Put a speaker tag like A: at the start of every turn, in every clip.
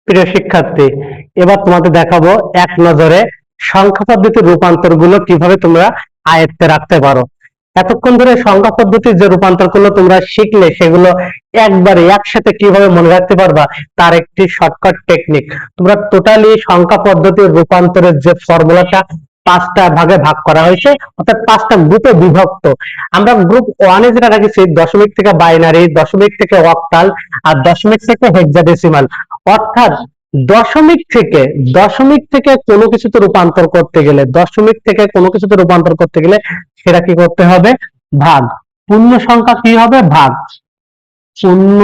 A: প্রিয় শিক্ষার্থী, এবার তোমাদের দেখাবো এক নজরে সংখ্যা পদ্ধতির রূপান্তর গুলো কিভাবে তোমরা আয়ত্তে রাখতে পারো। এতক্ষণ ধরে সংখ্যা পদ্ধতির যে রূপান্তর গুলো তোমরা শিখলে সেগুলো একবারে একসাথে কিভাবে মনে রাখতে পারবা তার একটি শর্টকাট টেকনিক। তোমরা টোটালি সংখ্যা পদ্ধতির রূপান্তরের যে ফর্মুলাটা 5টা ভাগে ভাগ করা হয়েছে, অর্থাৎ 5টা গ্রুপে বিভক্ত। আমরা গ্রুপ 1-এ যেটা রাখছি দশমিক থেকে বাইনারি, দশমিক থেকে অক্টাল আর দশমিক থেকে হেক্সাডেসিমাল। অর্থাৎ দশমিক থেকে কোনো কিছুতে রূপান্তর করতে গেলে, সেটা কি করতে হবে? ভাগ। পূর্ণ সংখ্যা কি হবে? ভাগ। পূর্ণ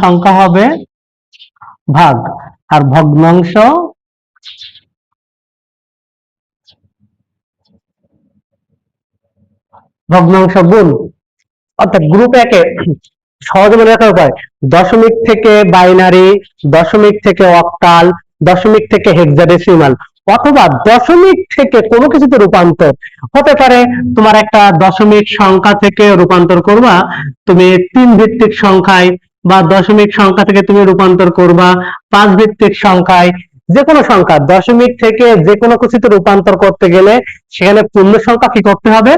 A: সংখ্যা হবে ভাগ, আর ভগ্নাংশ গুণ। অর্থাৎ গ্রুপ 1-এ সহজে মনে রাখার উপায়, দশমিক থেকে বাইনারি, দশমিক থেকে অক্টাল, দশমিক থেকে হেক্সাডেসিমাল, অথবা দশমিক থেকে কোনো কিছুতে রূপান্তর হতে পারে। তোমার একটা দশমিক সংখ্যা থেকে রূপান্তর করবা তুমি 3 ভিত্তিক সংখ্যায়, বা দশমিক সংখ্যা থেকে তুমি রূপান্তর করবা 5 ভিত্তিক সংখ্যায়। যে কোনো সংখ্যা দশমিক থেকে যে কোনো কিছুতে রূপান্তর করতে গেলে সেখানে পূর্ণ সংখ্যা কি করতে হবে?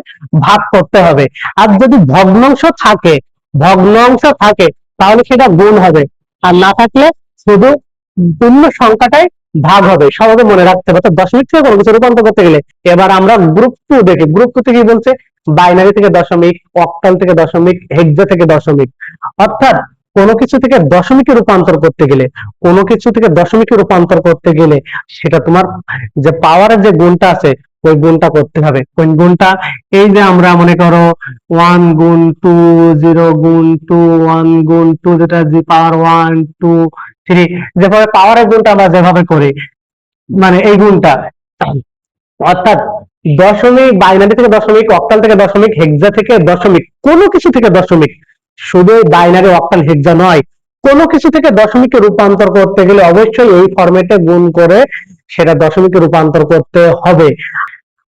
A: ভাগ করতে হবে। আর যদি ভগ্নাংশ থাকে তাহলে সেটা গুণ হবে, আর না থাকলে শুধু পূর্ণ সংখ্যাটাই ভাগ হবে। সহজে মনে রাখতে হবে দশমিক থেকে কোনো কিছু রূপান্তর করতে গেলে। এবার আমরা গ্রুপ 2 দেখি। গ্রুপ 2 তে কি বলছে? বাইনারি থেকে দশমিক, অক্টাল থেকে দশমিক, হেক্সা থেকে দশমিক। অর্থাৎ কোনো কিছু থেকে দশমিকে রূপান্তর করতে গেলে সেটা তোমার যে পাওয়ারের যে গুণটা আছে ওই গুণটা করতে হবে। কোন গুণটা? এই যে আমরা মনে করো 1 গুণ 2, 0 গুণ 2, 1 গুণ 2, যেটা জি পাওয়ার 1 2 3, যেভাবে পাওয়ারের গুণটা আমরা যেভাবে করি, মানে এই গুণটা। অর্থাৎ দশমিক, বাইনারি থেকে দশমিক, অক্টাল থেকে দশমিক, হেক্সা থেকে দশমিক, কোনো কিছু থেকে দশমিক, শুধু বাইনারি, অক্টাল, হেক্সা নয়, কোনো কিছু থেকে দশমিকে রূপান্তর করতে গেলে অবশ্যই এই ফরম্যাটে গুণ করে সেটা দশমিকে রূপান্তর করতে হবে।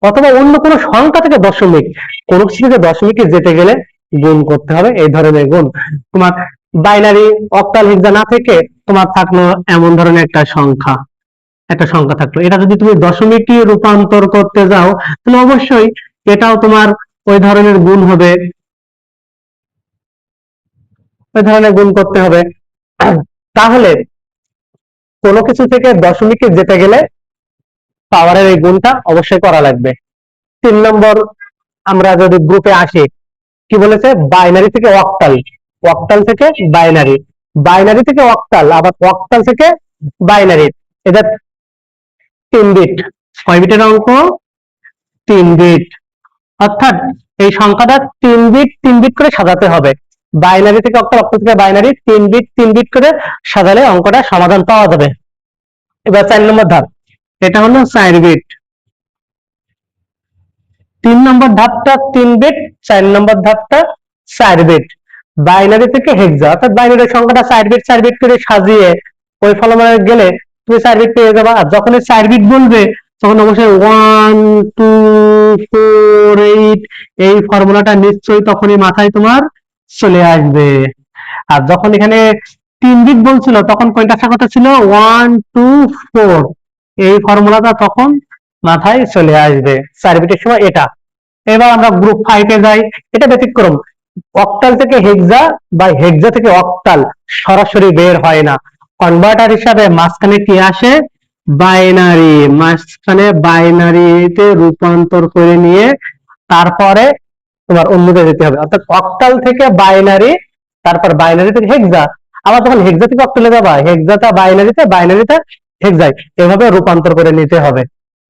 A: অথবা অন্য কোনো সংখ্যা থেকে দশমিক, কোনো কিছু থেকে দশমিকে যেতে গেলে গুণ করতে হবে। এই ধরনের গুণ তোমার বাইনারি, অক্টাল, হেক্সা না থেকে তোমার থাকলো এমন ধরনের একটা সংখ্যা থাকলো, এটা যদি তুমি দশমিকে রূপান্তর করতে যাও তাহলে অবশ্যই এটাও তোমার ওই ধরনের গুণ হবে, করতে হবে। তাহলে কোনো কিছু থেকে দশমিকে যেতে গেলে পাওয়ারের এই গুণটা অবশ্যই করা লাগবে। 3 নম্বর, আমরা যদি গ্রুপে আসি, কি বলেছে? বাইনারি থেকে অক্টাল, থেকে বাইনারি, থেকে অক্টাল, আবার অক্টাল থেকে বাইনারি। এটা 3 বিট। 6 বিটের অঙ্ক? 3 বিট। অর্থাৎ এই সংখ্যাটা 3 বিট করে সাজাতে হবে। বাইনারি থেকে অক্টাল, অক্টাল থেকে বাইনারি, 3 বিট করে সাজালে অঙ্কটা সমাধান পাওয়া যাবে। এবার 4 নম্বর ধাপ, এটা হলো 4 বিট। 3 নম্বর ধাপটা 3 বিট, 4 নম্বর ধাপটা 4 বিট। বাইনারি থেকে হেক্সা, অর্থাৎ বাইনারি সংখ্যাটা 4 বিট করে সাজিয়ে ওই ফলাফলে গেলে তুমি 4 বিট পেয়ে যাবা। আর যখন 4 বিট বলবে তখন অবশ্যই 1 2 4 8 এই ফর্মুলাটা নিশ্চয়ই তখনই মাথায় তোমার চলে আসবে। আর যখন এখানে 3 বিট বলছিল তখন কয়টা আসার কথা ছিল? 1 2 4, এই ফর্মুলাটা তখন মাথায় চলে আসবে 4 বিটের সময় এটা। এবার আমরা গ্রুপ 5-এ যাই। এটা ব্যতিক্রম, অক্টাল থেকে হেক্সা বা হেক্সা থেকে অক্টাল সরাসরি বের হয় না। কনভার্টার হিসাবে মাঝখানে কি আসে? বাইনারি। মাঝখানে বাইনারিতে রূপান্তর করে নিয়ে তারপরে তোমার অন্যতে যেতে হবে। অর্থাৎ অক্টাল থেকে বাইনারি, তারপর বাইনারি থেকে হেক্সা, আবার যখন হেক্সা থেকে অক্টালে যাবা হেক্সাটা বাইনারিতে, বাইনারিতে হেক্সায়, এভাবে রূপান্তর করে নিতে হবে।